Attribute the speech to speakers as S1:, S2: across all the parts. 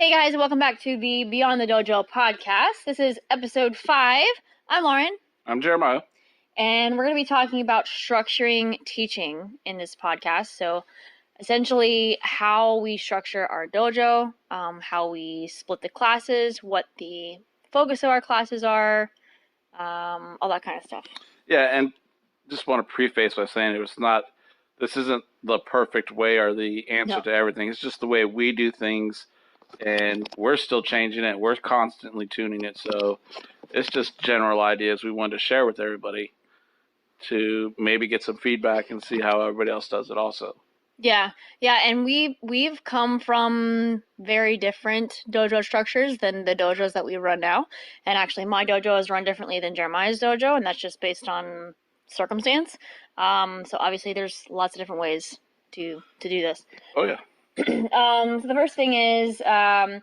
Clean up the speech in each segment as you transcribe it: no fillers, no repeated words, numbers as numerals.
S1: Hey guys, welcome back to the Beyond the Dojo podcast. This is episode 5. I'm Lauren,
S2: I'm Jeremiah.
S1: and we're going to be talking about structuring teaching in this podcast. So, essentially, how we structure our dojo, how we split the classes, what the focus of our classes are, all that kind of stuff.
S2: Yeah, and just want to preface by saying this isn't the perfect way or the answer to everything. It's just the way we do things, and we're still changing it. We're constantly tuning it. So it's just general ideas we wanted to share with everybody to maybe get some feedback and see how everybody else does it also.
S1: Yeah, and we've come from very different dojo structures than the dojos that we run now. And actually, my dojo is run differently than Jeremiah's dojo, and that's just based on circumstance. So obviously, there's lots of different ways to do this.
S2: Oh yeah.
S1: So the first thing is, so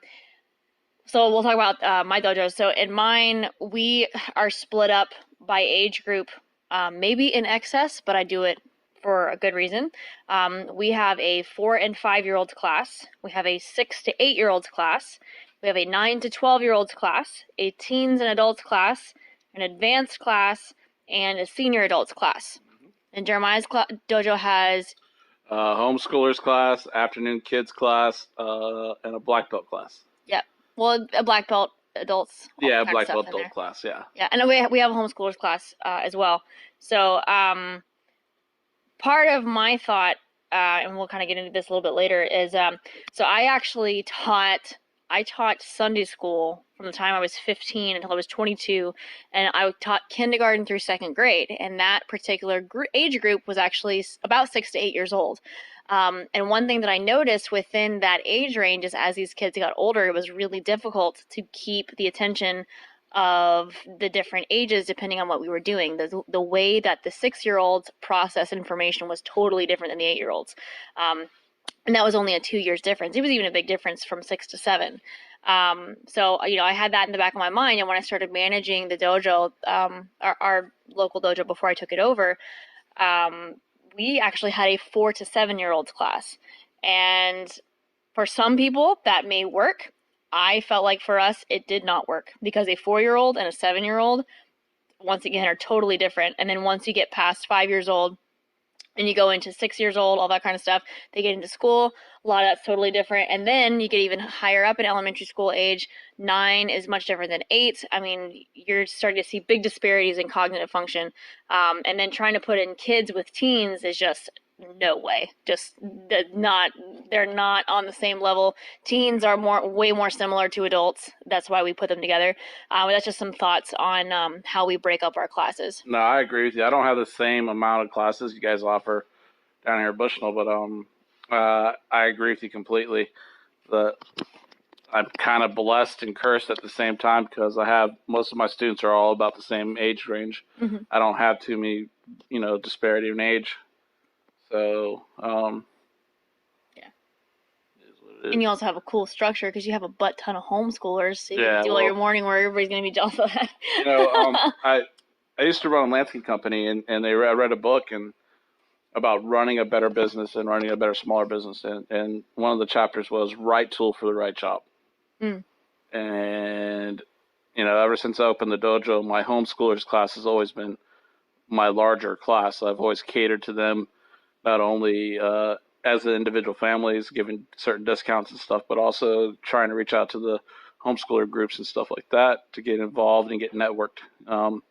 S1: we'll talk about my dojo. So in mine, we are split up by age group, maybe in excess, but I do it for a good reason. We have a 4 and 5-year-old class. We have a 6 to 8-year-olds class. We have a 9 to 12-year-olds class, a teens and adults class, an advanced class, and a senior adults class. And Jeremiah's dojo has
S2: homeschoolers class, afternoon kids class, and a black belt class.
S1: Yeah, well, a black belt adults.
S2: Yeah, a black belt adult class. Yeah.
S1: Yeah, and we have a homeschoolers class as well. So part of my thought, and we'll kind of get into this a little bit later, is so I actually taught Sunday school from the time I was 15 until I was 22, and I taught kindergarten through 2nd grade, and that particular age group was actually about 6 to 8 years old. And one thing that I noticed within that age range is as these kids got older, it was really difficult to keep the attention of the different ages depending on what we were doing. The way that the 6-year-olds process information was totally different than the 8-year-olds. And that was only a 2 years difference. It was even a big difference from 6 to 7. So, I had that in the back of my mind. And when I started managing the dojo, our local dojo before I took it over, we actually had a 4 to 7-year-olds class. And for some people, that may work. I felt like for us, it did not work because a 4-year-old and a 7-year-old, once again, are totally different. And then once you get past 5 years old and you go into 6 years old, all that kind of stuff, they get into school. A lot of that's totally different. And then you get even higher up in elementary school age. 9 is much different than 8. I mean, you're starting to see big disparities in cognitive function. And then trying to put in kids with teens is just no way. Just they're not on the same level. Teens are way more similar to adults. That's why we put them together. That's just some thoughts on how we break up our classes.
S2: No, I agree with you. I don't have the same amount of classes you guys offer down here at Bushnell, but I agree with you completely. I'm kind of blessed and cursed at the same time because most of my students are all about the same age range.
S1: Mm-hmm.
S2: I don't have too many, disparity in age. So,
S1: yeah. And you also have a cool structure because you have a butt ton of homeschoolers. So you can do all your morning where everybody's going to be jealous of that.
S2: I used to run a landscape company, and I read a book about running a better business and running a better, smaller business. And one of the chapters was right tool for the right job.
S1: Mm.
S2: And, ever since I opened the dojo, my homeschoolers class has always been my larger class. I've always catered to them, not only as the individual families, giving certain discounts and stuff, but also trying to reach out to the homeschooler groups and stuff like that to get involved and get networked. In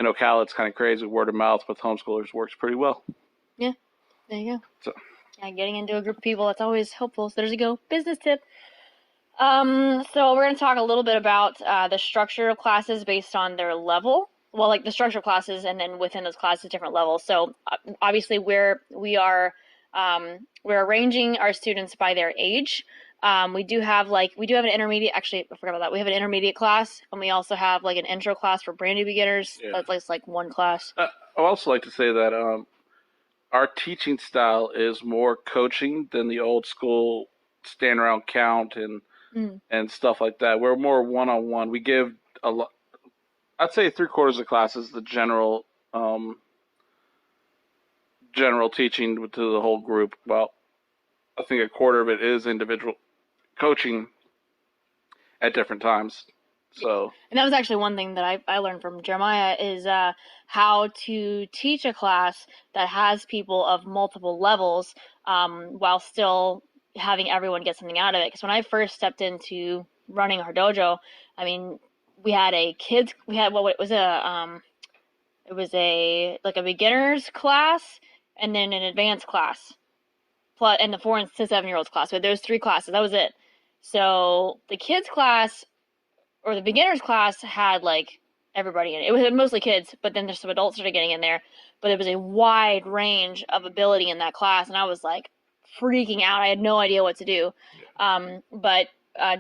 S2: Ocala, it's kind of crazy. Word of mouth with homeschoolers works pretty well.
S1: Yeah, there you go. So, yeah, getting into a group of people, that's always helpful. So there's you go. Business tip. So we're going to talk a little bit about the structure of classes based on their level. Well, like the structure of classes, and then within those classes, different levels. So obviously, we're arranging our students by their age. We do have an intermediate. Actually, I forgot about that. We have an intermediate class, and we also have like an intro class for brand new beginners. Yeah. That's like one class.
S2: I also like to say that our teaching style is more coaching than the old school stand around count and stuff like that. We're more one-on-one. We give a lot. I'd say 3/4 of the class is the general teaching to the whole group. Well, I think 1/4 of it is individual coaching, at different times. So,
S1: and that was actually one thing that I learned from Jeremiah is how to teach a class that has people of multiple levels while still having everyone get something out of it. Because when I first stepped into running our dojo, I mean, we had what it was a like a beginners class and then an advanced class, plus and the 4 to 7 year olds class. So those three classes, that was it. So the kids class or the beginners class had like everybody in it. It was mostly kids, but then there's some adults that are getting in there. But there was a wide range of ability in that class, and I was like freaking out. I had no idea what to do. But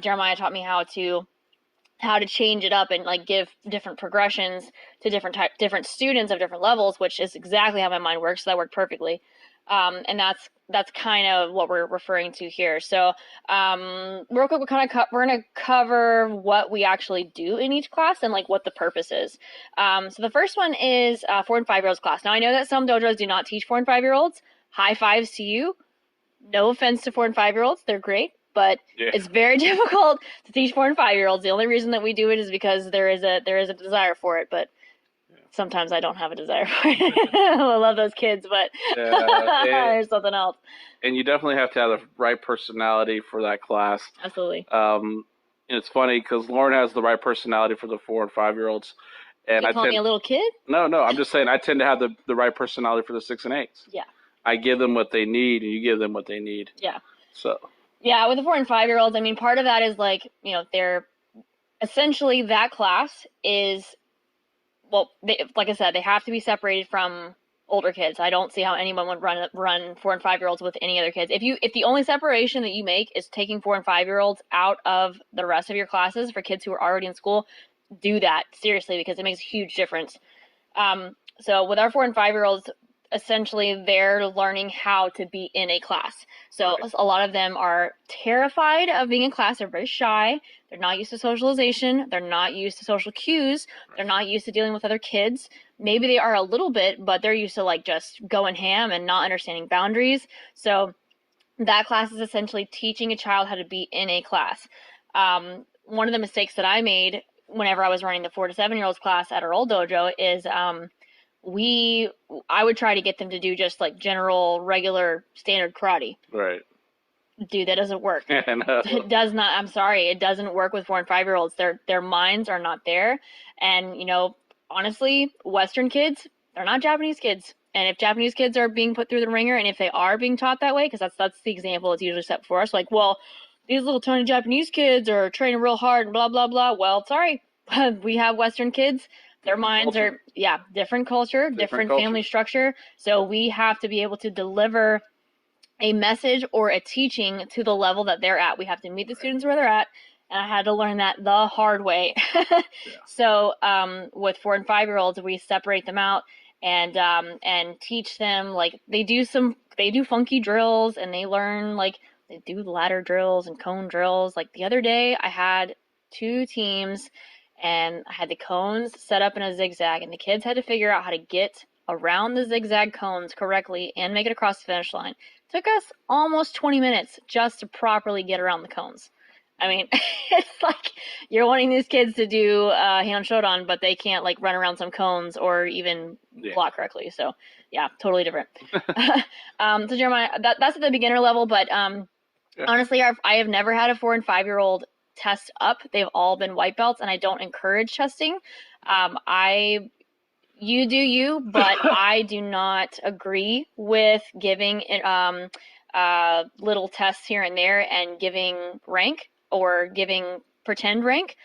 S1: Jeremiah taught me how to change it up and like give different progressions to different students of different levels, which is exactly how my mind works. So that worked perfectly. And that's kind of what we're referring to here. So, real quick, we're gonna cover what we actually do in each class and like what the purpose is. So the first one is 4 and 5 year olds class. Now I know that some dojos do not teach 4 and 5 year olds. High fives to you. No offense to 4 and 5 year olds, they're great, but
S2: yeah.
S1: it's very difficult to teach 4 and 5 year olds. The only reason that we do it is because there is a desire for it, but sometimes I don't have a desire for it. I love those kids, but there's something else.
S2: And you definitely have to have the right personality for that class.
S1: Absolutely.
S2: And it's funny because Lauren has the right personality for the 4 and 5 year olds. And
S1: You call me a little kid?
S2: No, I'm just saying I tend to have the right personality for the 6 and 8s.
S1: Yeah.
S2: I give them what they need, and you give them what they need.
S1: Yeah.
S2: So.
S1: Yeah, with the 4 and 5 year olds, I mean, part of that is like, they're essentially that class is, well, like I said, they have to be separated from older kids. I don't see how anyone would run 4 and 5 year olds with any other kids. If the only separation that you make is taking 4 and 5 year olds out of the rest of your classes for kids who are already in school, do that seriously because it makes a huge difference. So with our 4 and 5 year olds, essentially they're learning how to be in a class. So a lot of them are terrified of being in class. They're very shy. They're not used to socialization. They're not used to social cues. They're not used to dealing with other kids. Maybe they are a little bit, but they're used to like just going ham and not understanding boundaries. So that class is essentially teaching a child how to be in a class. One of the mistakes that I made whenever I was running the 4 to 7 year olds class at our old dojo is I would try to get them to do just like general, regular, standard karate.
S2: Right.
S1: Dude, that doesn't work.
S2: No.
S1: It does not. I'm sorry, it doesn't work with 4 and 5 year olds. Their minds are not there, and honestly, Western kids, they're not Japanese kids. And if Japanese kids are being put through the ringer, and if they are being taught that way, because that's the example that's usually set for us, like, well, these little tiny Japanese kids are training real hard and blah blah blah. Well, sorry, we have Western kids. Their minds are different culture, different family structure. So we have to be able to deliver a message or a teaching to the level that they're at. We have to meet the students where they're at, and I had to learn that the hard way. So with 4 and 5 year olds, we separate them out and teach them, like they do funky drills, and they learn, like they do ladder drills and cone drills. Like the other day, I had 2 teams, and I had the cones set up in a zigzag, and the kids had to figure out how to get around the zigzag cones correctly and make it across the finish line. Took us almost 20 minutes just to properly get around the cones. I mean, it's like you're wanting these kids to do Han Shodan, but they can't like run around some cones or even block correctly. So yeah, totally different. So Jeremiah, that's at the beginner level, but honestly, I have never had a 4 and 5 year old test up. They've all been white belts, and I don't encourage testing. You do you, but I do not agree with giving little tests here and there and giving rank or giving pretend rank.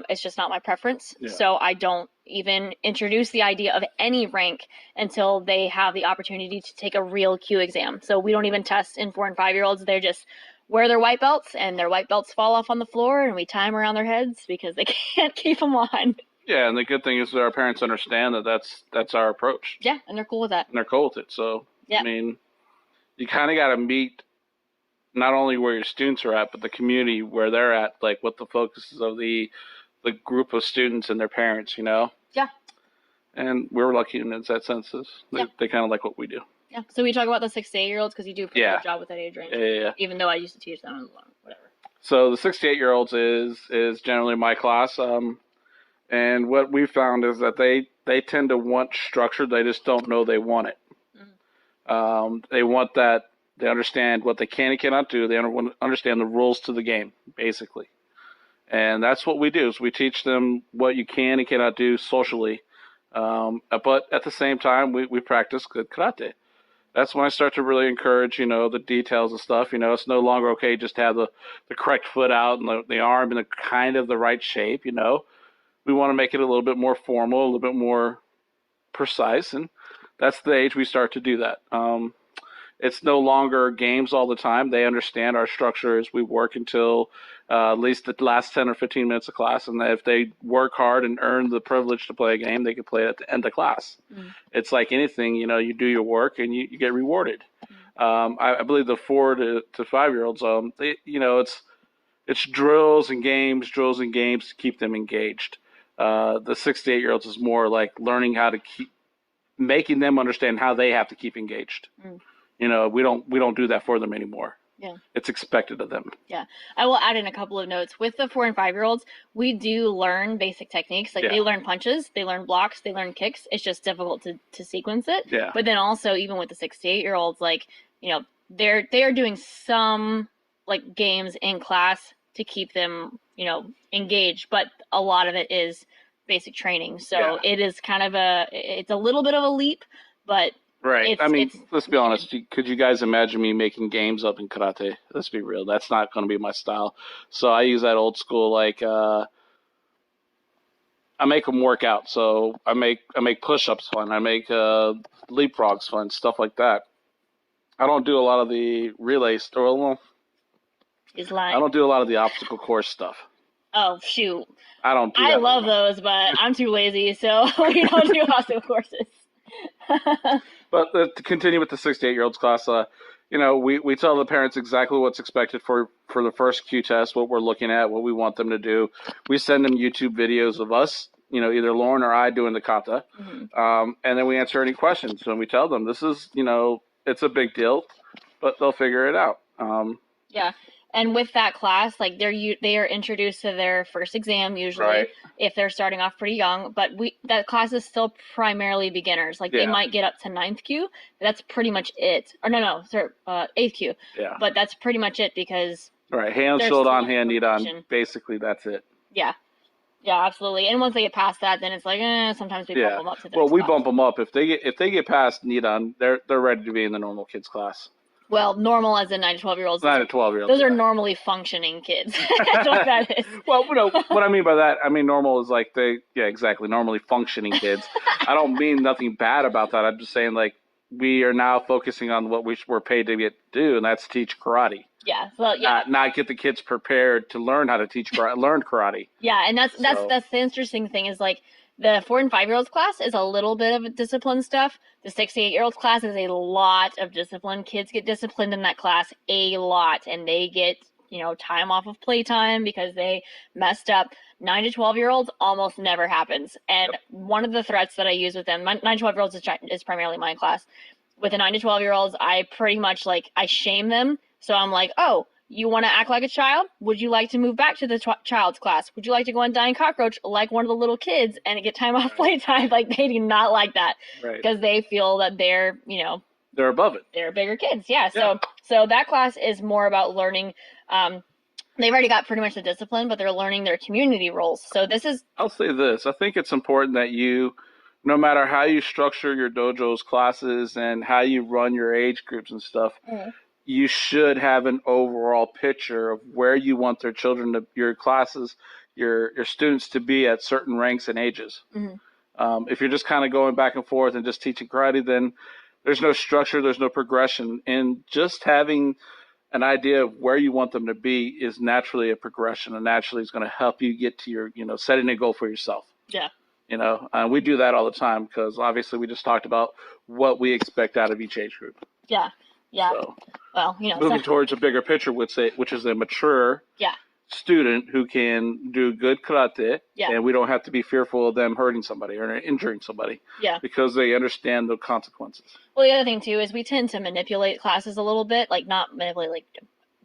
S1: It's just not my preference. Yeah. So I don't even introduce the idea of any rank until they have the opportunity to take a real Q exam. So we don't even test in 4 and 5 year olds. They're just wear their white belts, and their white belts fall off on the floor, and we tie them around their heads because they can't keep them on. Yeah,
S2: and the good thing is that our parents understand that that's our approach.
S1: Yeah, and they're cool with that.
S2: And they're cool with it. So, I mean, you kind of got to meet not only where your students are at, but the community where they're at, like what the focus is of the group of students and their parents, Yeah. And we're lucky in that sense. They kind of like what we do.
S1: Yeah. So we talk about the 6 to 8 year olds because you do a pretty good job with that age range.
S2: Yeah.
S1: Even though I used to teach them, whatever.
S2: So the 6 to 8 year olds is generally my class. And what we found is that they tend to want structure. They just don't know they want it. They want that. They understand what they can and cannot do. They understand the rules to the game, basically. And that's what we do. Is we teach them what you can and cannot do socially. But at the same time, we practice good karate. That's when I start to really encourage, the details and stuff. It's no longer okay just to have the correct foot out and the arm in the kind of the right shape. We want to make it a little bit more formal, a little bit more precise, and that's the age we start to do that. It's no longer games all the time. They understand our structure as we work until at least the last 10 or 15 minutes of class. And if they work hard and earn the privilege to play a game, they can play it at the end of class. It's like anything, you do your work and you get rewarded. I believe the 4 to 5 year olds, it's drills and games to keep them engaged. The 6 to 8 year olds is more like learning how to keep, making them understand how they have to keep engaged. We don't do that for them anymore.
S1: Yeah.
S2: It's expected of them.
S1: Yeah. I will add in a couple of notes. With the 4 and 5-year-olds, we do learn basic techniques. Like they learn punches, they learn blocks, they learn kicks. It's just difficult to sequence it.
S2: Yeah.
S1: But then also even with the 6 to 8-year-olds, they are doing some like games in class to keep them, engaged, but a lot of it is basic training. So it is kind of it's a little bit of a leap, but
S2: right. Let's be honest. Could you guys imagine me making games up in karate? Let's be real. That's not going to be my style. So I use that old school, like, I make them work out. So I make push-ups fun. I make leapfrogs fun, stuff like that. I don't do a lot of the relay
S1: He's lying.
S2: I don't do a lot of the obstacle course stuff.
S1: Oh, shoot.
S2: I don't do that.
S1: I love those, but I'm too lazy, so we don't do obstacle courses.
S2: But to continue with the 6 to 8 year olds class, we tell the parents exactly what's expected for the first Q test, what we're looking at, what we want them to do. We send them YouTube videos of us, either Lauren or I doing the kata, and then we answer any questions. And we tell them this is, it's a big deal, but they'll figure it out.
S1: Yeah. And with that class, like they are introduced to their first exam usually, if they're starting off pretty young. But that class is still primarily beginners. Like they might get up to 9th Q. That's pretty much it. Or no, sorry, 8th Q. Yeah. But that's pretty much it because
S2: hand, shield on, hand, knee on. Basically, that's it.
S1: Yeah. Yeah, absolutely. And once they get past that, then it's like sometimes we bump them up to the
S2: next class. Bump them up if they get past knee on. They're ready to be in the normal kids class.
S1: Well, normal as in 9 to 12-year-olds.
S2: 9 to 12-year-olds.
S1: Those are normally functioning kids. That's what that is.
S2: Well, what I mean by that, normal is like exactly, normally functioning kids. I don't mean nothing bad about that. I'm just saying, like, we are now focusing on what we're paid to do, and that's teach karate.
S1: Yeah. Well, yeah.
S2: Not get the kids prepared to learn how to learn karate.
S1: Yeah, and that's the interesting thing is, like, the 4 and 5-year-olds class is a little bit of discipline stuff. The 6 to 8-year-olds class is a lot of discipline. Kids get disciplined in that class a lot, and they get, time off of playtime because they messed up. 9 to 12-year-olds almost never happens. And one of the threats that I use with them, 9 to 12-year-olds is primarily my class. With the 9 to 12-year-olds, I pretty much, I shame them. So I'm like, oh, you want to act like a child? Would you like to move back to the child's class? Would you like to go on Dying Cockroach like one of the little kids and get time off playtime? Like, they do not like that because they feel that they're,
S2: they're above it.
S1: They're bigger kids. Yeah. So that class is more about learning. They've already got pretty much the discipline, but they're learning their community roles. So
S2: I'll say this. I think it's important that no matter how you structure your dojo's classes and how you run your age groups and stuff, you should have an overall picture of where you want their children your classes, your students to be at certain ranks and ages. If you're just kind of going back and forth and just teaching karate, then there's no structure, there's no progression. And just having an idea of where you want them to be is naturally a progression, and naturally is going to help you get to your, setting a goal for yourself.
S1: Yeah.
S2: We do that all the time because obviously we just talked about what we expect out of each age group.
S1: Yeah. Yeah.
S2: So,
S1: well,
S2: moving towards a bigger picture, which is a mature student who can do good karate, and we don't have to be fearful of them hurting somebody or injuring somebody, because they understand the consequences.
S1: Well, the other thing too is we tend to manipulate classes a little bit, like not manipulate, like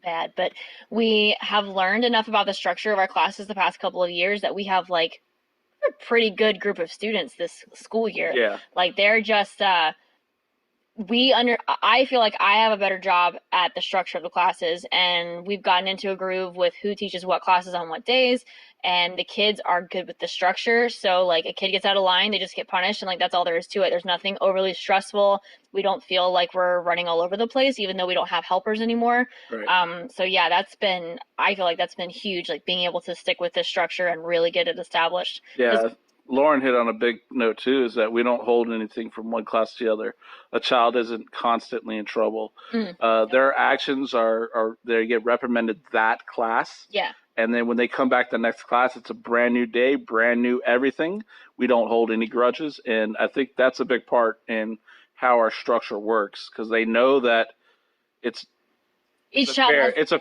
S1: bad, but we have learned enough about the structure of our classes the past couple of years that we have like a pretty good group of students this school year.
S2: Yeah.
S1: Like they're just I feel like I have a better job at the structure of the classes, and we've gotten into a groove with who teaches what classes on what days, and the kids are good with the structure. So like a kid gets out of line, they just get punished, and like that's all there is to it. There's nothing overly stressful. We don't feel like we're running all over the place, even though we don't have helpers anymore.
S2: Right.
S1: So yeah, I feel like that's been huge, like being able to stick with this structure and really get it established.
S2: Yeah, Lauren hit on a big note too, is that we don't hold anything from one class to the other. A child isn't constantly in trouble. Their actions are they get reprimanded that class.
S1: Yeah.
S2: And then when they come back the next class, it's a brand new day, brand new everything. We don't hold any grudges, and I think that's a big part in how our structure works, because they know that it's
S1: Each child has
S2: it's a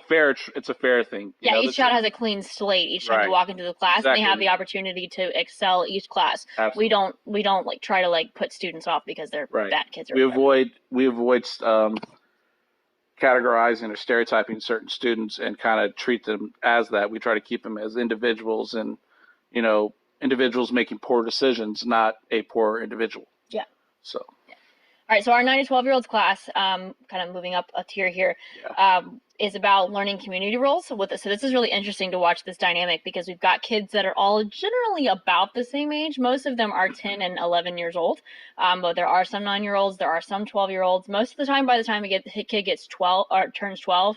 S2: fair thing.
S1: Yeah, each child has a clean slate each time they
S2: Right.
S1: walk into the class, and they have
S2: Exactly.
S1: the opportunity to excel each class.
S2: Absolutely.
S1: We don't like try to like put students off because they're
S2: Right.
S1: bad kids or
S2: We
S1: whatever.
S2: avoid categorizing or stereotyping certain students and kind of treat them as that. We try to keep them as individuals, and individuals making poor decisions, not a poor individual.
S1: Yeah.
S2: So.
S1: All right, so our 9 to 12-year-olds class, kind of moving up a tier here, is about learning community roles. So this is really interesting to watch this dynamic, because we've got kids that are all generally about the same age. Most of them are 10 and 11 years old, but there are some 9-year-olds, there are some 12-year-olds. Most of the time, by the time the kid gets 12 or turns 12,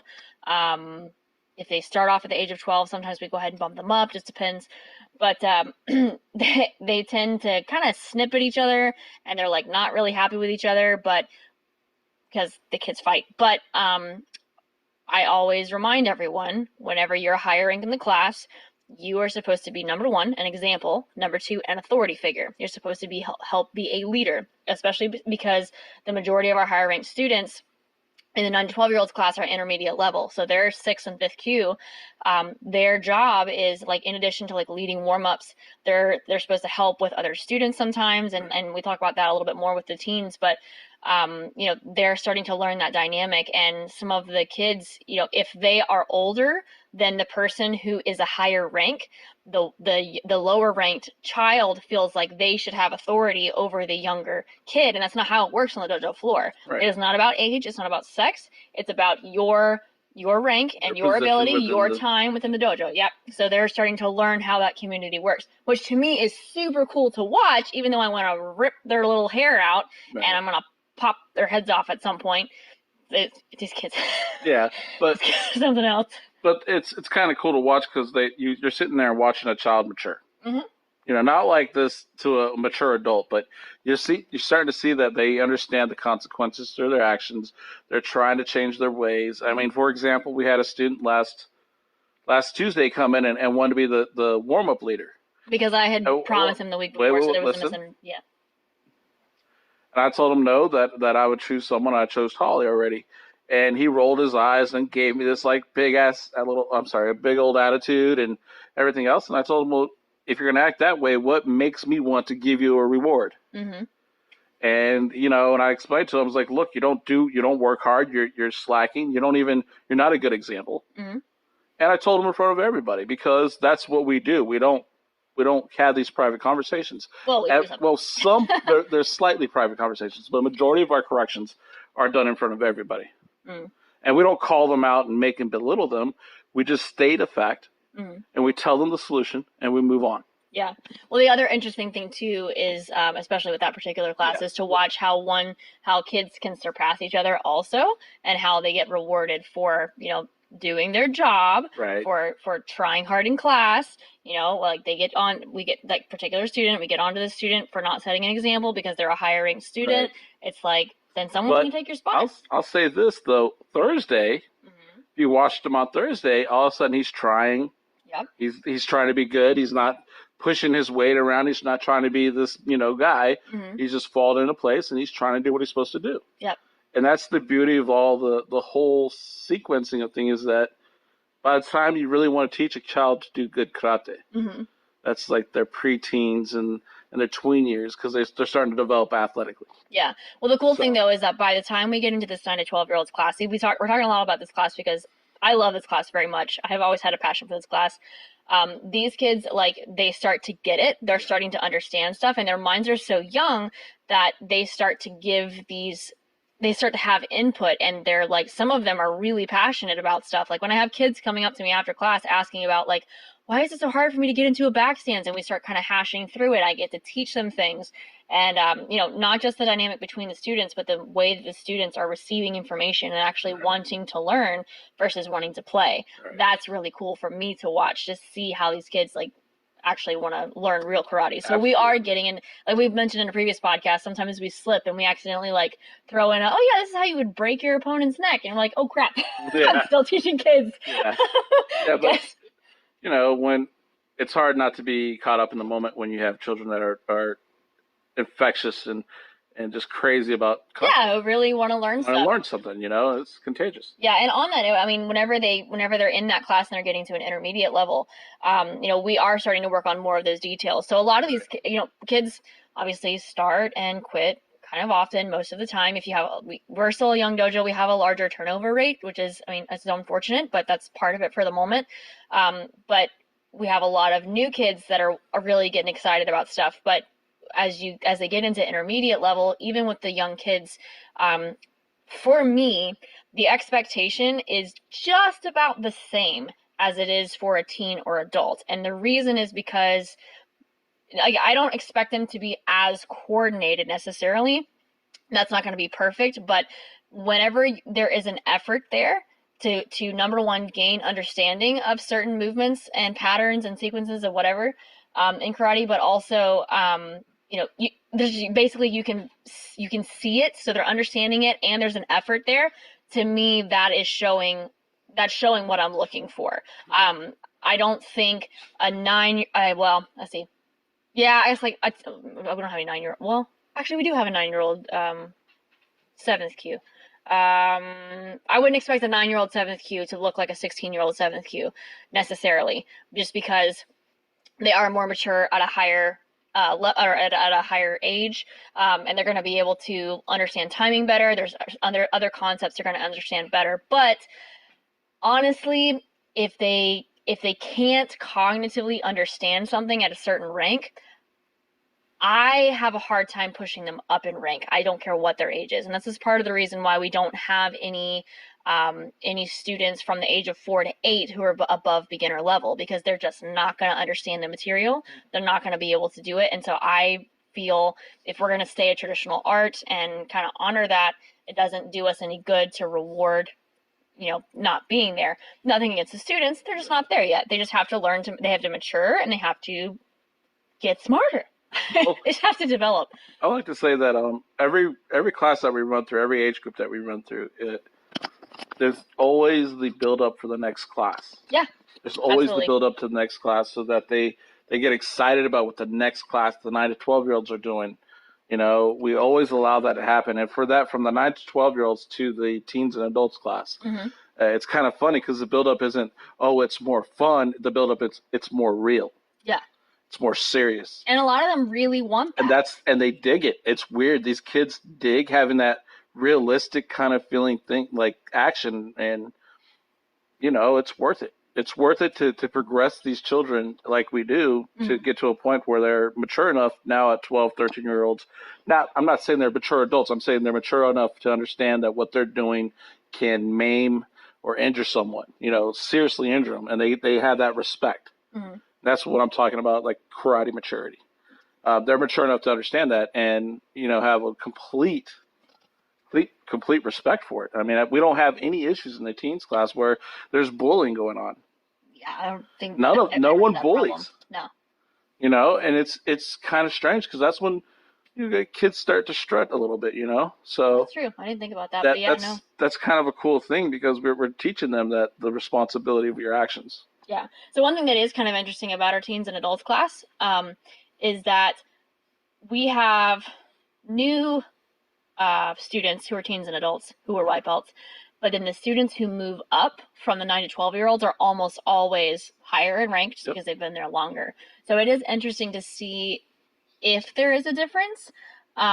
S1: if they start off at the age of 12, sometimes we go ahead and bump them up. Just depends. But they tend to kind of snip at each other, and they're like not really happy with each other, but because the kids fight. But I always remind everyone, whenever you're higher rank in the class, you are supposed to be, number one, an example, number two, an authority figure. You're supposed to be help be a leader, especially because the majority of our higher ranked students in the 9 to 12-year-olds class are intermediate level. So they're 6th and 5th Q. Their job is, like, in addition to like leading warm-ups, they're supposed to help with other students sometimes, and we talk about that a little bit more with the teens, but they're starting to learn that dynamic. And some of the kids, if they are older than the person who is a higher rank, the lower ranked child feels like they should have authority over the younger kid, and that's not how it works on the dojo floor.
S2: Right.
S1: It is not about age, it's not about sex, it's about your rank and your ability, your time within the dojo. Yep. So they're starting to learn how that community works, which to me is super cool to watch, even though I want to rip their little hair out, and I'm gonna pop their heads off at some point. These kids.
S2: Yeah, but
S1: something else.
S2: But it's kind of cool to watch, because you're sitting there watching a child mature.
S1: Mm-hmm.
S2: Not like this to a mature adult, but you're starting to see that they understand the consequences to their actions. They're trying to change their ways. I mean, for example, we had a student last Tuesday come in and wanted to be the warm up leader.
S1: Because I had promised him the week before, so there was a yeah.
S2: And I told him no, that I would choose someone. I chose Holly already. And he rolled his eyes and gave me this like a big old attitude and everything else. And I told him, well, if you're going to act that way, what makes me want to give you a reward?
S1: Mm-hmm.
S2: And, and I explained to him, I was like, look, you don't work hard. You're slacking. You're not a good example.
S1: Mm-hmm.
S2: And I told him in front of everybody, because that's what we do. We don't have these private conversations.
S1: Well,
S2: there's slightly private conversations, but the majority of our corrections are done in front of everybody. And we don't call them out and make and belittle them. We just state a fact, and we tell them the solution, and we move on.
S1: Yeah. Well, the other interesting thing too is, especially with that particular class, is to watch how kids can surpass each other also, and how they get rewarded for, doing their job,
S2: right,
S1: for trying hard in class. Like we get like particular student, we get onto the student for not setting an example because they're a higher ranked student. Right. It's like, then someone's going to take your spot.
S2: I'll say this though, Thursday, if you watched him on Thursday, all of a sudden he's trying. Yep. He's trying to be good. He's not pushing his weight around. He's not trying to be this, guy. Mm-hmm. He's just fallen into place, and he's trying to do what he's supposed to do.
S1: Yep.
S2: And that's the beauty of all the whole sequencing of things, is that by the time you really want to teach a child to do good karate, that's like their preteens and their tween years, because they're starting to develop athletically.
S1: Yeah. Well, the cool thing, though, is that by the time we get into this 9 to 12-year-olds class, we're talking a lot about this class because I love this class very much. I have always had a passion for this class. These kids, like, they start to get it. They're starting to understand stuff, and their minds are so young that they start to have input, and they're like, some of them are really passionate about stuff. Like when I have kids coming up to me after class asking about, like, why is it so hard for me to get into a backstance? And we start kind of hashing through it. I get to teach them things. And, not just the dynamic between the students, but the way that the students are receiving information and actually wanting to learn versus wanting to play.
S2: Right.
S1: That's really cool for me to watch, just see how these kids, like, actually want to learn real karate. So
S2: Absolutely.
S1: we are getting in, like we've mentioned in a previous podcast, sometimes we slip and we accidentally, like, throw in oh yeah, this is how you would break your opponent's neck. And we're like, oh crap, I'm still teaching kids.
S2: Yeah. Yeah, but when it's hard not to be caught up in the moment when you have children that are infectious and just crazy about
S1: yeah, really want to learn
S2: want
S1: stuff.
S2: to learn something. It's contagious.
S1: Yeah, and on that note, I mean, whenever they're in that class and they're getting to an intermediate level, we are starting to work on more of those details. So a lot of these, kids obviously start and quit kind of often. Most of the time, if you have, we're still a young dojo, we have a larger turnover rate, which is, I mean, it's unfortunate, but that's part of it for the moment. But we have a lot of new kids that are really getting excited about stuff. But as they get into intermediate level, even with the young kids, for me, the expectation is just about the same as it is for a teen or adult. And the reason is because, like, I don't expect them to be as coordinated necessarily. That's not going to be perfect, but whenever there is an effort there to number one, gain understanding of certain movements and patterns and sequences of whatever in karate, but also basically you can see it, so they're understanding it, and there's an effort there. To me, that's showing what I'm looking for. I don't think a well, let's see. Yeah, I guess, like, we don't have a 9-year-old. Well, actually, we do have a 9-year-old 7th Q. I wouldn't expect a 9-year-old 7th Q to look like a 16-year-old 7th Q necessarily, just because they are more mature at a higher or at a higher age, and they're going to be able to understand timing better. There's other concepts they're going to understand better. But honestly, if they can't cognitively understand something at a certain rank, I have a hard time pushing them up in rank. I don't care what their age is, and this is part of the reason why we don't have any students from the age of 4 to 8 who are above beginner level, because they're just not going to understand the material. They're not going to be able to do it. And so I feel if we're going to stay a traditional art and kind of honor that, it doesn't do us any good to reward not being there. Nothing against the students, they're just not there yet. They just have to learn they have to mature, and they have to get smarter. Well, they just have to develop.
S2: I like to say that every class that we run through, every age group that we run through, there's always the build up for the next class.
S1: Yeah.
S2: There's always the build up to the next class, so that they get excited about what the next class, the 9 to 12-year-olds are doing. We always allow that to happen. And for that, from the 9 to 12-year-olds to the teens and adults class, it's kind of funny because the build up isn't, oh, it's more fun. The build up, it's more real.
S1: Yeah.
S2: It's more serious.
S1: And a lot of them really want that.
S2: And they dig it. It's weird. These kids dig having that realistic kind of feeling thing, like action, and it's worth it. It's worth it to progress these children like we do, to get to a point where they're mature enough now at 12, 13-year-olds. I'm not saying they're mature adults. I'm saying they're mature enough to understand that what they're doing can maim or injure someone, seriously injure them. And they have that respect. That's what I'm talking about, like karate maturity. They're mature enough to understand that, and have a complete respect for it. I mean, we don't have any issues in the teens class where there's bullying going on.
S1: Yeah, I don't think
S2: no one bullies.
S1: Problem.
S2: No. And it's kind of strange because that's when kids start to strut a little bit. So
S1: that's true. I didn't think about that. But yeah,
S2: that's kind of a cool thing, because we're teaching them that the responsibility of your actions.
S1: Yeah. So one thing that is kind of interesting about our teens and adults class is that we have new students who are teens and adults who are white belts, but then the students who move up from the 9 to 12-year-olds are almost always higher in rank, just because they've been there longer. So it is interesting to see if there is a difference. So far,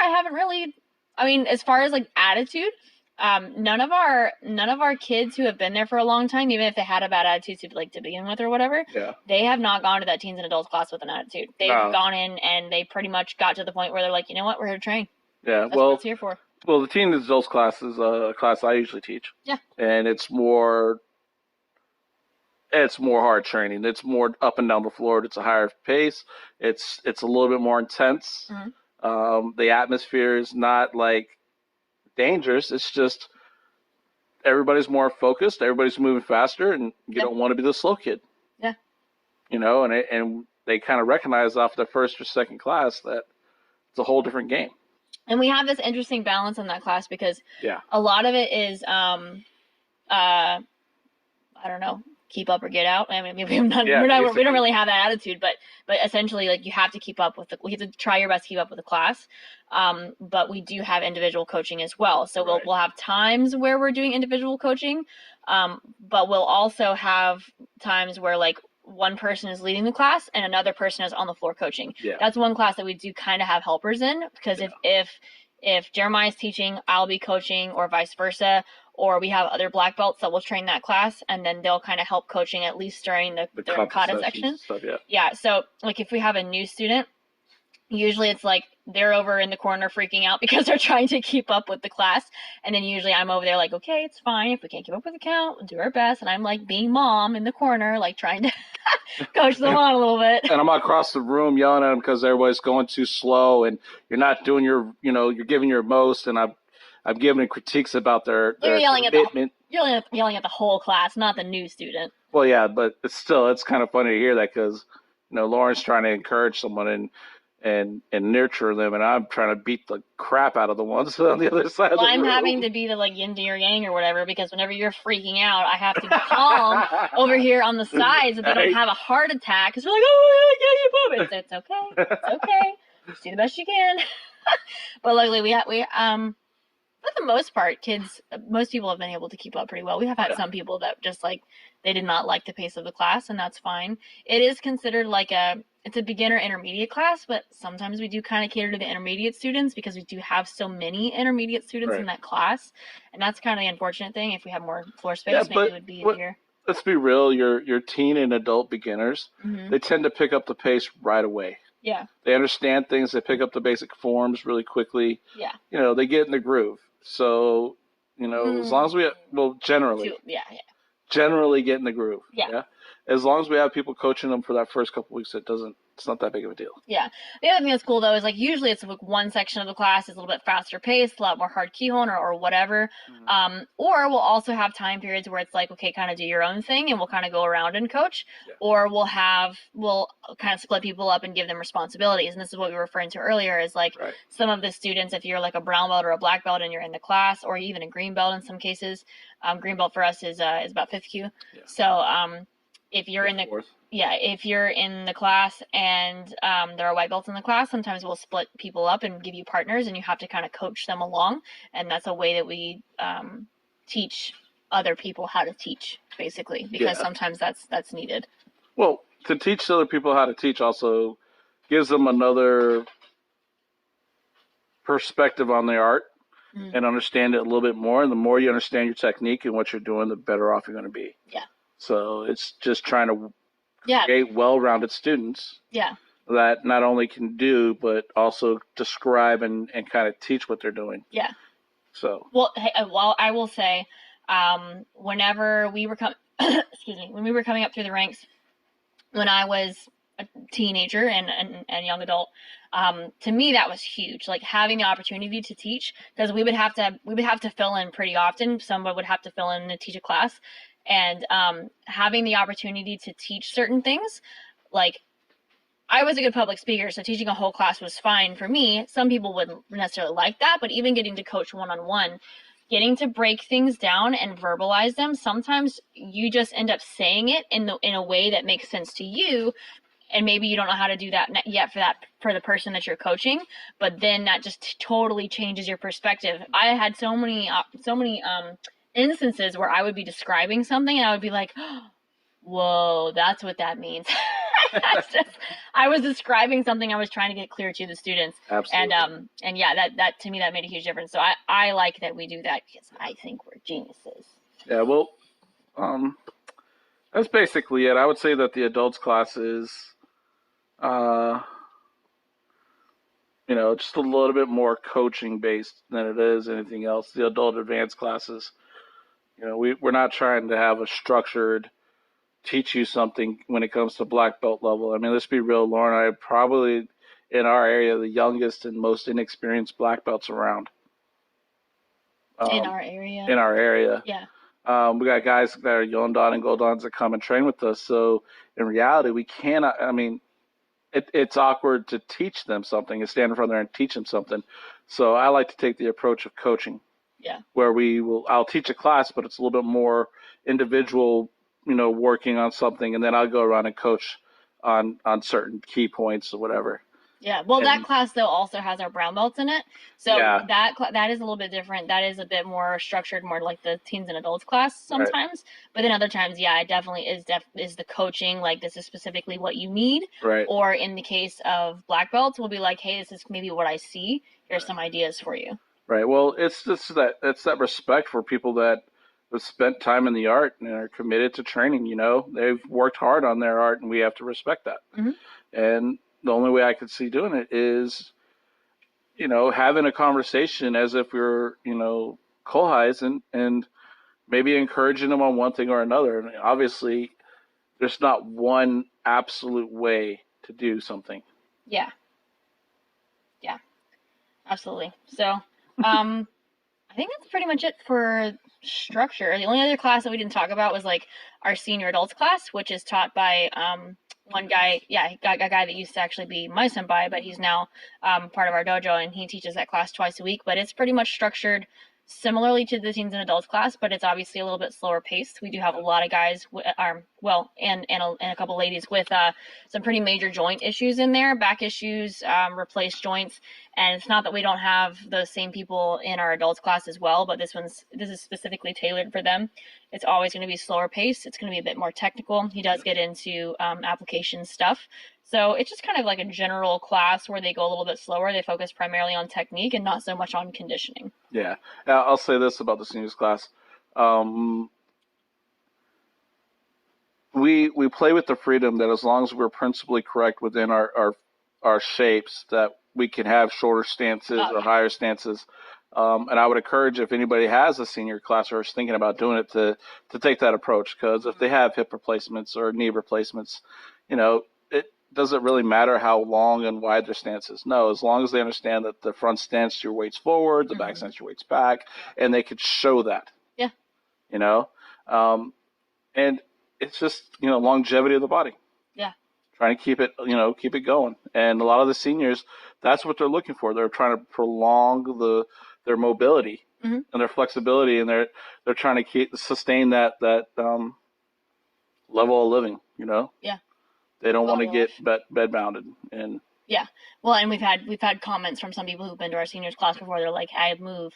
S1: I haven't really. I mean, as far as like attitude, None of our kids who have been there for a long time, even if they had a bad attitude to begin with or whatever,
S2: Yeah.
S1: they have not gone to that teens and adults class with an attitude. They've
S2: No.
S1: gone in and they pretty much got to the point where they're like, you know what, we're here to train.
S2: Yeah.
S1: That's what it's here for.
S2: Well, the teen adults class is a class I usually teach.
S1: Yeah.
S2: And it's more hard training. It's more up and down the floor. It's a higher pace. It's a little bit more intense. The atmosphere is not like dangerous. It's just everybody's more focused. Everybody's moving faster, and you don't want to be the slow kid.
S1: Yeah.
S2: And they kind of recognize off the first or second class that it's a whole different game.
S1: And we have this interesting balance in that class because a lot of it is I don't know, keep up or get out. I mean, we don't really have that attitude, but essentially, like, you have to keep up with you have to try your best to keep up with the class. But we do have individual coaching as well. So we'll have times where we're doing individual coaching, but we'll also have times where, like, one person is leading the class and another person is on the floor coaching.
S2: Yeah.
S1: That's one class that we do kind of have helpers in, because if Jeremiah's teaching, I'll be coaching, or vice versa. Or we have other black belts that will train that class, and then they'll kind of help coaching at least during the kata section.
S2: Stuff,
S1: yeah. So, like, if we have a new student, usually it's like they're over in the corner freaking out because they're trying to keep up with the class. And then usually I'm over there like, okay, it's fine. If we can't keep up with the count, we'll do our best. And I'm like being mom in the corner, like trying to coach them on a little bit.
S2: And I'm across the room yelling at them because everybody's going too slow and you're not doing you're giving your most. And I'm giving critiques about their commitment.
S1: You're yelling at the whole class, not the new student.
S2: Well, yeah, but it's kind of funny to hear that because, Lauren's trying to encourage someone and nurture them, and I'm trying to beat the crap out of the ones on the other side of the room.
S1: I'm having to be the, like, yin to your yang or whatever, because whenever you're freaking out, I have to be calm over here on the side so they don't have a heart attack, because they're like, oh, yeah, you move it. It's okay. It's okay. Just do the best you can. But luckily, for the most part, most people have been able to keep up pretty well. We have had some people that just, like, they did not like the pace of the class, and that's fine. It is considered like it's a beginner intermediate class, but sometimes we do kind of cater to the intermediate students because we do have so many intermediate students in that class, and that's kind of the unfortunate thing. If we have more floor space, maybe it would be easier.
S2: Let's be real, your teen and adult beginners, they tend to pick up the pace right away.
S1: Yeah.
S2: They understand things, they pick up the basic forms really quickly.
S1: Yeah.
S2: They get in the groove. So, as long as generally. Generally get in the groove.
S1: Yeah.
S2: As long as we have people coaching them for that first couple weeks, it's not that big of a deal.
S1: Yeah. The other thing that's cool, though, is, like, usually it's like one section of the class is a little bit faster paced, a lot more hard keyhole or whatever. Or we'll also have time periods where it's like, okay, kind of do your own thing, and we'll kind of go around and coach. Yeah. Or we'll kind of split people up and give them responsibilities. And this is what we were referring to earlier, is like some of the students, if you're like a brown belt or a black belt and you're in the class, or even a green belt in some cases, green belt for us is about 5th Q. Yeah. So if you're if you're in the class and there are white belts in the class, sometimes we'll split people up and give you partners, and you have to kind of coach them along. And that's a way that we teach other people how to teach, basically, because sometimes that's needed.
S2: Well, to teach other people how to teach also gives them another perspective on the art and understand it a little bit more. And the more you understand your technique and what you're doing, the better off you're going to be.
S1: Yeah.
S2: So it's just trying to create well-rounded students that not only can do, but also describe and kind of teach what they're doing.
S1: Yeah.
S2: So.
S1: Well, I will say, whenever we were when we were coming up through the ranks, when I was a teenager and young adult, to me that was huge. Like, having the opportunity to teach, because we would have to fill in pretty often. Someone would have to fill in and teach a class. And having the opportunity to teach certain things, like, I was a good public speaker, so teaching a whole class was fine for me. Some people wouldn't necessarily like that, but even getting to coach one-on-one, getting to break things down and verbalize them, sometimes you just end up saying it in a way that makes sense to you, and maybe you don't know how to do that yet for the person that you're coaching, but then that just totally changes your perspective. I had so many instances where I would be describing something and I would be like, whoa, that's what that means. That's just, I was describing something I was trying to get clear to the students,
S2: Absolutely.
S1: and yeah, that to me that made a huge difference. So I like that we do that because I think we're geniuses.
S2: Yeah, well, um, that's basically it. I would say that the adults class is, uh, just a little bit more coaching based than it is anything else. The adult advanced classes, we're not trying to have a structured teach you something when it comes to black belt level. I mean, let's be real, Lauren. I probably in our area the youngest and most inexperienced black belts around.
S1: In
S2: Um,
S1: our area.
S2: in our area,
S1: Yeah.
S2: we got guys that are Yondan and Goldans that come and train with us. So in reality, we cannot. I mean, it's awkward to teach them something and stand in front of them and teach them something. So I like to take the approach of coaching,
S1: Yeah.
S2: where I'll teach a class, but it's a little bit more individual, working on something, and then I'll go around and coach on certain key points or whatever.
S1: Yeah, well, that
S2: And
S1: class though also has our brown belts in it, so
S2: yeah,
S1: that is a little bit different. That is a bit more structured, more like the teens and adults class
S2: right,
S1: sometimes. But then other times, yeah, it definitely is the coaching. Like this is specifically what you need,
S2: right,
S1: or in the case of black belts, we'll be like, hey, this is maybe what I see. Here's some ideas for you.
S2: right. Well, it's that respect for people that have spent time in the art and are committed to training. They've worked hard on their art, and we have to respect that.
S1: Hmm.
S2: And the only way I could see doing it is, having a conversation as if we're, kohais and maybe encouraging them on one thing or another. And obviously, there's not one absolute way to do something.
S1: Yeah, yeah, absolutely. So, I think that's pretty much it for structure. The only other class that we didn't talk about was like our senior adults class, which is taught by one guy. Yeah, a guy that used to actually be my senpai, but he's now part of our dojo, and he teaches that class twice a week. But it's pretty much structured similarly to the teens and adults class, but it's obviously a little bit slower paced. We do have a lot of guys, well, and a couple ladies with some pretty major joint issues in there, back issues, replaced joints. And it's not that we don't have those same people in our adults class as well, but this is specifically tailored for them. It's always going to be slower paced. It's going to be a bit more technical. He does get into application stuff. So it's just kind of like a general class where they go a little bit slower. They focus primarily on technique and not so much on conditioning.
S2: Yeah. I'll say this about the seniors class. Um, we play with the freedom that as long as we're principally correct within our shapes, that we can have shorter stances
S1: Oh
S2: or
S1: yeah.
S2: higher stances. And I would encourage if anybody has a senior class or is thinking about doing it to take that approach, because if they have hip replacements or knee replacements, it doesn't really matter how long and wide their stance is. No, as long as they understand that the front stance your weight's forward, the back
S1: Mm-hmm.
S2: stance your weight's back, and they could show that.
S1: Yeah.
S2: You know, um, and it's just longevity of the body,
S1: Yeah.
S2: trying to keep it going. And a lot of the seniors, that's what they're looking for. They're trying to prolong their mobility
S1: Mm-hmm.
S2: and their flexibility, and they're trying to sustain that level of living.
S1: Yeah.
S2: They don't want to
S1: Quality of
S2: get
S1: life.
S2: bed bounded. And
S1: Yeah. Well, and we've had comments from some people who've been to our seniors class before. They're like, I move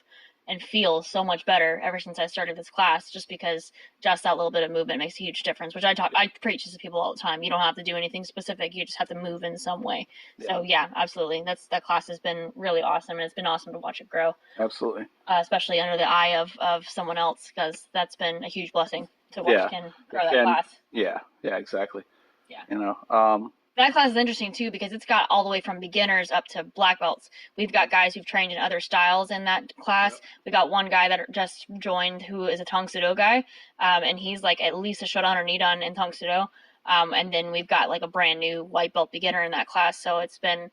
S1: and feel so much better ever since I started this class, just because just that little bit of movement makes a huge difference. Which I preach to people all the time. You don't have to do anything specific. You just have to move in some way.
S2: yeah,
S1: So yeah, absolutely. That class has been really awesome, and it's been awesome to watch it grow,
S2: absolutely.
S1: especially under the eye of someone else, because that's been a huge blessing to watch
S2: Yeah,
S1: Ken grow that
S2: and
S1: class.
S2: yeah, exactly.
S1: Yeah.
S2: That
S1: class is interesting too because it's got all the way from beginners up to black belts. We've got guys who've trained in other styles in that class.
S2: Yep.
S1: We got one guy that just joined who is a Tong Sudo guy, and he's like at least a Shodan or Nidan in Tong Sudo. And then we've got like a brand new white belt beginner in that class. So it's been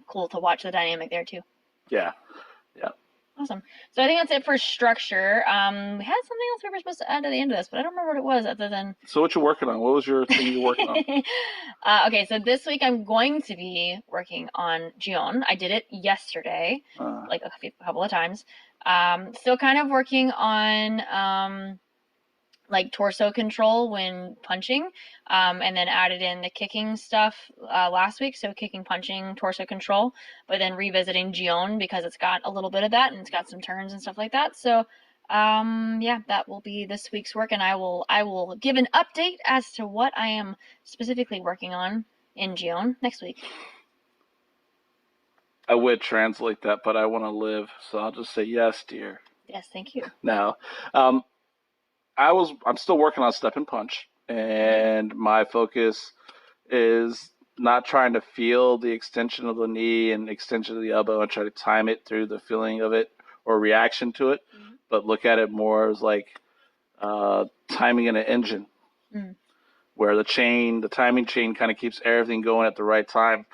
S1: cool to watch the dynamic there too.
S2: yeah, yeah.
S1: Awesome. So I think that's it for structure. We had something else we were supposed to add to the end of this, but I don't remember what it was other than.
S2: So what you working on? What was your thing you're working on?
S1: Okay, so this week I'm going to be working on Gion. I did it yesterday, like a couple of times. Still kind of working on like torso control when punching, and then added in the kicking stuff last week. So kicking, punching, torso control, but then revisiting Gion because it's got a little bit of that and it's got some turns and stuff like that. So Yeah, that will be this week's work, and I will give an update as to what I am specifically working on in June next week.
S2: I would translate that, but I want to live, so I'll just say yes, dear.
S1: Yes, thank you.
S2: Now, um, I'm still working on step and punch, and my focus is not trying to feel the extension of the knee and extension of the elbow and try to time it through the feeling of it or reaction to it, but look at it more as like timing in an engine, where the timing chain kind of keeps everything going at the right time,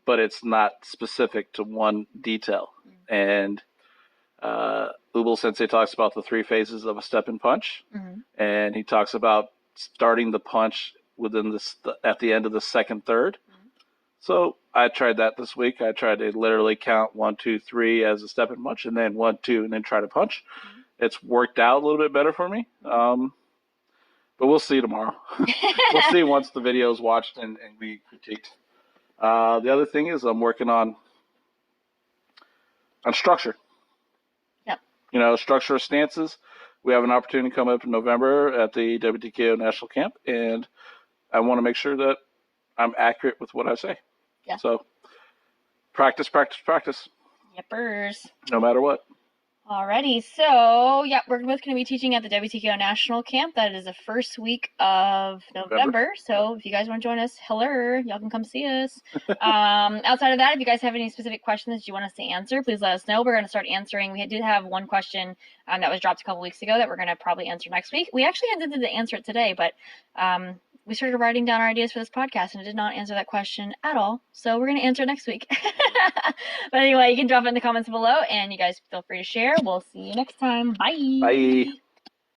S2: but it's not specific to one detail. And Ubel Sensei talks about the three phases of a step and punch, and he talks about starting the punch at the end of the second third. So I tried that this week. I tried to literally count 1, 2, 3 as a step and punch, and then 1, 2, and then try to punch. It's worked out a little bit better for me, but we'll see tomorrow. We'll see once the video is watched and we critiqued. The other thing is I'm working on structure.
S1: Yep.
S2: Structure of stances. We have an opportunity to come up in November at the WTKO National Camp, and I want to make sure that I'm accurate with what I say.
S1: Yeah.
S2: So practice, practice, practice.
S1: Yepers.
S2: No matter what.
S1: Alrighty, so yeah, we're both going to be teaching at the WTKO National Camp. That is the first week of November. So if you guys want to join us, hello, y'all can come see us. Outside of that, if you guys have any specific questions you want us to answer, please let us know. We're going to start answering. We did have one question that was dropped a couple weeks ago that we're going to probably answer next week. We actually intended to answer it today, but we started writing down our ideas for this podcast and it did not answer that question at all. So we're going to answer it next week. But anyway, you can drop it in the comments below and you guys feel free to share. We'll see you next time. Bye.
S2: Bye.